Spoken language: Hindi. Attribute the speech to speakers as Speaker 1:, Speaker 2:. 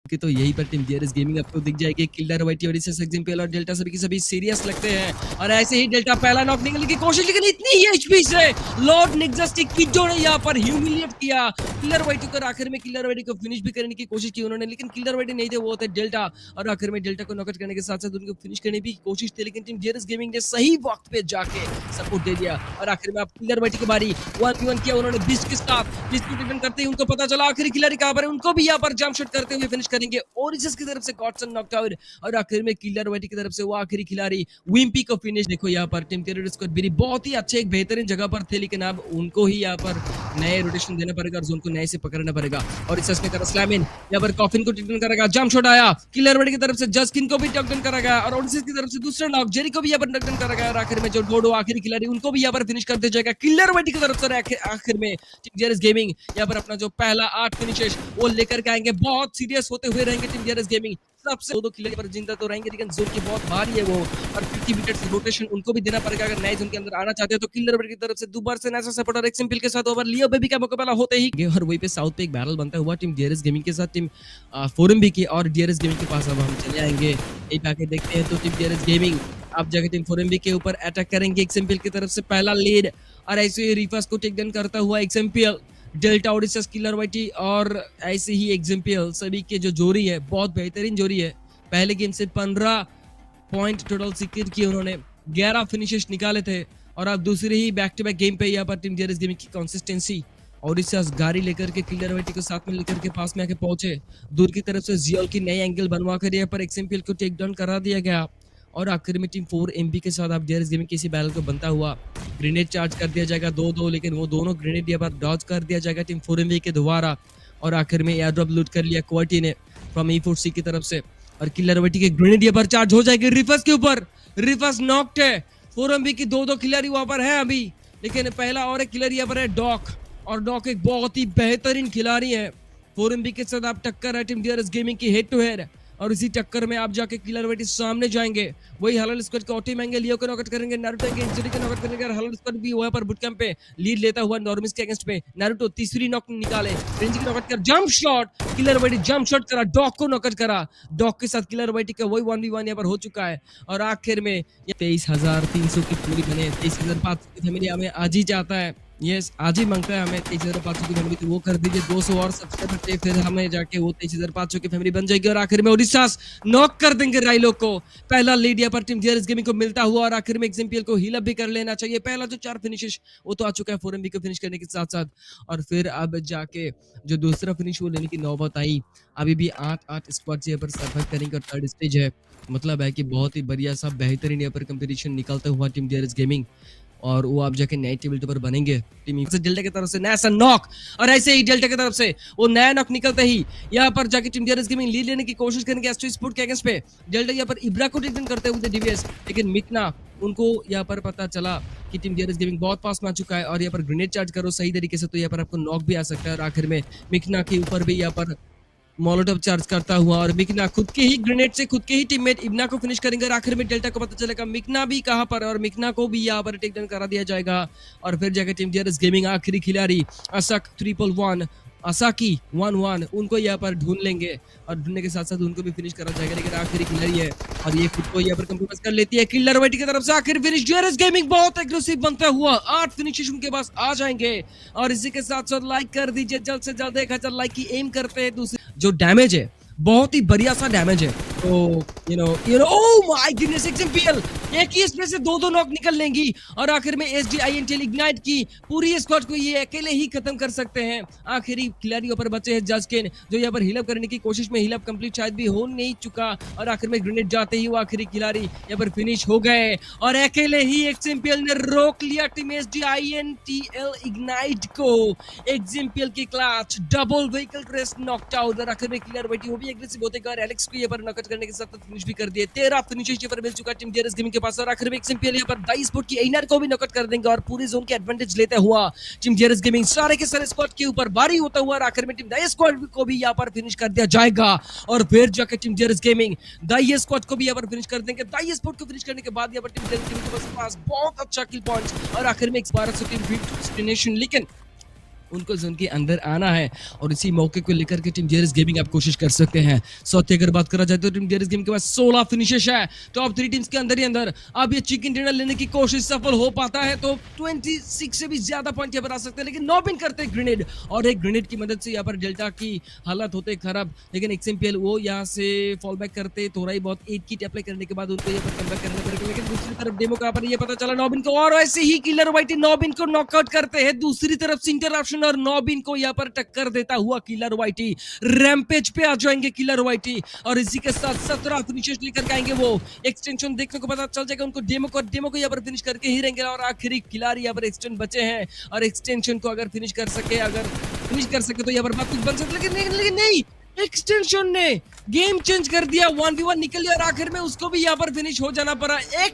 Speaker 1: कि तो यहीं पर टीम डीआरएस गेमिंग आपको दिख जाएगी। किलर वाइटी और एसएस एग्जाम्पल और डेल्टा सभी के सभी सीरियस लगते हैं और ऐसे ही डेल्टा पहला नॉक निकलने की कोशिश, लेकिन इतनी ही एचपी से लॉर्ड निक्सस की किड्डो ने यहाँ पर ह्यूमिलिएट किया किलर वाइटी को। आखिर में किलर वाइटी को फिनिश भी करने की कोशिश की उन्होंने, लेकिन किलर वाइटी नहीं थे, वो थे डेल्टा। और आखिर में डेल्टा को नॉकआउट करने के साथ साथ उनको फिनिश करने की कोशिश थी, लेकिन टीम डीआरएस गेमिंग ने सही वक्त पे जाके सपोर्ट दे दिया। और आखिर में आप किलर वाइटी की बारी 1v1 किया उन्होंने बीस्ट के साथ। बीस्ट को डिफेंड करते ही उनको पता चला आखिर खिलाड़ी कहां पर है, उनको भी यहाँ पर जंप शॉट करते हुए फिनिश करेंगे ओरिजिस की तरफ से गॉडसन नॉकड आउट। और आखिर में किलर वाइटी की तरफ से वो आखिरी खिलाड़ी विम्पी को फिनिश। देखो यहाँ पर टीम टेररिस्ट स्क्वाड भी बहुत ही अच्छे एक बेहतरीन जगह पर थे, लेकिन अब उनको ही यहाँ पर नए रोटेशन देना पड़ेगा और जोन को नए से पकड़ना पड़ेगा। और इस ने करा स्लैम इन, यहाँ पर कॉफिन को टिकन करेगा, जंप शॉट आया किलर वाइटी की तरफ से, जस्किन को भी टकन करेगा और ओरिजिस की तरफ से दूसरा नॉक, जेरी को भी यहाँ पर टकन करेगा। और आखिर में जो डोडो आखिरी खिलाड़ी उनको भी यहाँ पर फिनिश कर दिया जाएगा किलर वाइटी की तरफ से। आखिर में टीम डीआरएस गेमिंग यहाँ पर अपना जो पहला 8 फिनिशेस वो लेकर के आएंगे। बहुत सीरियस होते हुए रहेंगे टीम डीआरएस गेमिंग। सबसे दो खिलाड़ी पर जिंदा तो रहेंगे, लेकिन जोन की बहुत भारी है वो और 50 मिनट्स रोटेशन उनको भी देना पड़ेगा अगर नए जोन के अंदर आना चाहते हो तो। किलर वाइटी की तरफ से दोबारा से नैसा सपोर्ट और एक सिंपल के साथ ओवर लियो बेबी का मुकाबला होते ही और वहीं पे साउथ पे एक बैटल बनता हुआ टीम डीआरएस गेमिंग के साथ टीम फोरम भी की। और डीआरएस गेमिंग के पास अब हम चले आएंगे, एक आके देखते हैं तो टीम डीआरएस गेमिंग अब जाके टीम फोरम के ऊपर अटैक करेंगे। एक सिंपल की तरफ से पहला लीड और ऐसे ही रिफास को टेक डाउन करता हुआ एक सिंपल डेल्टा ओडिसस किलर वाइटी और ऐसे ही एग्जाम्पल सभी के जो जोड़ी है बहुत बेहतरीन जोड़ी है। पहले गेम से 15 पॉइंट टोटल सिक्योर किए उन्होंने, 11 फिनिशेस निकाले थे और अब दूसरे ही बैक टू बैक गेम पे यहाँ पर टीम डीआरएस गेमिंग की कंसिस्टेंसी ओडिसस गाड़ी लेकर के किलर वाइटी को साथ में लेकर के पास में आके पहुंचे। दूर की तरफ से जियोल की नई एंगल बनवा कर यहाँ पर एग्जाम्पल को टेक डाउन करा दिया गया। और आखिर में टीम 4 एमपी के साथ अब डीआरएस गेमिंग किसी बैटल को बनता हुआ ग्रेनेड चार्ज कर दिया जाएगा 2-2, लेकिन वो दोनों ग्रेनेड यहाँ पर डॉज कर दिया जाएगा टीम 4 एमपी के द्वारा। और आखिर में एयर ड्रॉप लूट कर लिया क्वार्टी ने फ्रॉम E4C की तरफ से और किलर वाइटी के ग्रेनेड यहाँ पर चार्ज हो जाएगी रिफस के ऊपर। रिफस नॉक्ड है, 4 एमपी की 2-2 खिलाड़ी वहां पर है अभी, लेकिन पहला और एक खिलाड़ी यहाँ पर है डॉक और डॉक एक बहुत ही बेहतरीन खिलाड़ी है। 4 एमपी के साथ आप टक्कर है टीम डीआरएस गेमिंग की हेड टू हेड और इसी टक्कर में आप जाके किलर वाइटी सामने जाएंगे। वही हलाल स्क्वाड का ऑटी मैंगे लियो को नॉकआउट करेंगे, नारुतो के इंजरी को नॉकआउट करेंगे और हलाल स्क्वाड भी वहां पर बुट कैंप पे लीड लेता हुआ नॉर्मिस के अगेंस्ट पे। नारुतो तीसरी नॉक निकाले, रेंज को नॉकआउट कर जंप शॉट, किलर वाइटी जंप शॉट करा, डॉग को नॉकआउट करा। डॉग के साथ किलर वाइटी का वही 1v1 यहाँ पर हो चुका है। और आखिर में 23,300 की पूरी बने, 23,500 की फैमिली हमें आज ही चाहता है, यस आज ही मांगता है हमें 23,500 की फैमिली, तो वो कर दीजिए 200 और सब्सक्राइबर, फिर हमें जाके वो 23,500 की फैमिली बन जाएगी। और आखिर में ओडिसास नॉक कर देंगे राइलो को। पहला लीड यहाँ पर टीम डीआरएस गेमिंग को मिलता हुआ और आखिर में एग्जाम्पल को हील अप भी कर लेना चाहिए। पहला जो 4 फिनिशेस वो तो आ चुका है 4 एमपी को फिनिश करने के साथ साथ, और फिर अब जाके जो दूसरा फिनिश वो लेने की नौबत आई। अभी भी 8 स्क्वाड यहाँ पर सर्वाइव करेंगे और थर्ड स्टेज है, मतलब है कि बहुत ही बढ़िया सा बेहतरीन यहाँ पर कंपटीशन निकलता हुआ टीम डीआरएस गेमिंग और वो आप जाके नए टेबल पर बनेंगे। टीम से डेल्टा की तरफ से नया सा नॉक और ऐसे ही डेल्टा की तरफ से वो नया नॉक निकलते ही यहाँ पर जाके टीम डीआरएस गेमिंग लीड लेने की कोशिश करेंगे एस्ट्रो स्पोर्ट के अगेंस्ट पे। डेल्टा यहाँ पर इब्रा को डिफेंड करते हुए डीवीएस, लेकिन मिकना उनको यहाँ पर पता चला कि टीम डीआरएस गेमिंग बहुत पास में आ चुका है और यहाँ पर ग्रेनेड चार्ज करो सही तरीके से तो यहाँ पर आपको नॉक भी आ सकता है। और आखिर में मिकना के ऊपर भी यहाँ पर मोलोटोव चार्ज करता हुआ और मिकना खुद के ही ग्रेनेड से खुद के ही टीममेट इब्ना को फिनिश करेंगे। और आखिर में डेल्टा को पता चलेगा मिकना भी कहां पर है और मिकना को भी यहां पर टेक डाउन करा दिया जाएगा। और फिर जाकर टीम डीआरएस गेमिंग आखिरी खिलाड़ी असक 111 असाकी 11 उनको यहाँ पर ढूंढ लेंगे और ढूंढने के साथ साथ उनको भी फिनिश करा जाएगा, लेकिन आखिरी खिलाड़ी है और ये खुद को यहाँ पर कंप्रोमाइज कर लेती है किलर वाइटी की तरफ से। आखिर फिनिश डीआरएस गेमिंग बहुत एग्रेसिव बनता हुआ 8 फिनिशेस उनके पास आ जाएंगे। और इसी के साथ साथ लाइक कर दीजिए, जल्द से जल्द 1000 लाइक की एम करते हैं। दूसरी जो डैमेज है बहुत ही बढ़िया सा डैमेज है, तो you know oh my goodness example एक ही इसमें से 2-2 नॉक निकल लेंगी और आखिर में एसडीआईएनटीएल इग्नाइट की पूरी स्क्वाड को ये अकेले ही खत्म कर सकते हैं। आखिरी खिलाड़ियों पर बचे हैं जस्किन जो यहाँ पर हील अप करने की कोशिश में हील अप कंप्लीट शायद भी हो नहीं चुका और आखिर में ग्रेनेड जाते ही वो आखिरी खिलाड़ी यहाँ पर फिनिश हो गए और अकेले ही एग्जाम्पल ने रोक लिया टीम एसडीआईएनटीएल इग्नाइट को। एग्जाम्पल की clutch double vehicle race knocked out और आखिर में किलर वाइटी वो भी एग्रेसिव होते गए और एलेक्स को यहाँ पर नॉकआउट करने के साथ फिनिश भी कर दिए। 13 फिनिशेस यहाँ पर मिल चुका टीम डीआरएस गेमिंग के पास और आखिर में एग्जाम्पल यहाँ पर डाई स्पोर्ट की एनआर को भी नॉकआउट कर देंगे और पूरी जोन की एडवांटेज लेते हुआ टीम डीआरएस गेमिंग सारे के सारे स्क्वाड के ऊपर भारी होता हुआ और आखिर में टीम डाई स्क्वाड को भी यहाँ पर फिनिश कर दिया जाएगा और फिर जाकर team DRS gaming die squad को भी यहाँ पर फिनिश कर देंगे। डाई स्पोर्ट को फिनिश करने के बाद यहाँ पर टीम डीआरएस गेमिंग के पास बहुत अच्छा किल पॉइंट्स और आखिर में 1200 की डेस्टिनेशन, लेकिन उनको जोन के अंदर आना है और इसी मौके को लेकर के टीम जेरस गेमिंग आप कोशिश कर सकते हैं। साथ ही अगर बात करा जाए तो टीम जेरस गेमिंग के पास 16 फिनिशेस है। टॉप 3 टीम्स के अंदर ही अंदर अब ये चिकन डिनर लेने की कोशिश सफल हो पाता है तो 26 से भी ज्यादा पॉइंट यहाँ पर आ सकते हैं, लेकिन नॉबिन करते हैं ग्रेनेड और एक ग्रेनेड की मदद से यहाँ पर डेल्टा की हालत होते खराब, लेकिन एक्सएमपीएल वो यहाँ से फॉल बैक करते थोड़ा ही बहुत 8 किट अप्लाई करने के बाद उनको यहाँ पर कमबैक करना पड़ेगा। लेकिन दूसरी तरफ डेमो का पर ये पता चला नॉबिन को और ऐसे ही किलर वाइटी नॉबिन को नॉकआउट करते हैं। दूसरी तरफ सिंटर ऑप्शन और नॉबिन को यहाँ पर टक्कर देता हुआ किलर वाइटी रैंपेज पे आ जाएंगे किलर वाइटी और इसी के साथ 17 फिनिशेस लेकर के आएंगे वो। एक्सटेंशन देखने को पता चल जाएगा उनको डेमो को यहाँ पर फिनिश करके ही रहेंगे और आखिरी खिलाड़ी यहाँ पर एक्सटेंशन बचे हैं और एक्सटेंशन को अगर फिनिश कर सके तो यहाँ पर बात कुछ बन सकती है, लेकिन नहीं, एक्सटेंशन ने गेम चेंज कर दिया। 1v1 निकल लिया और आखिर में उसको भी यहाँ पर फिनिश हो जाना पड़ा। एक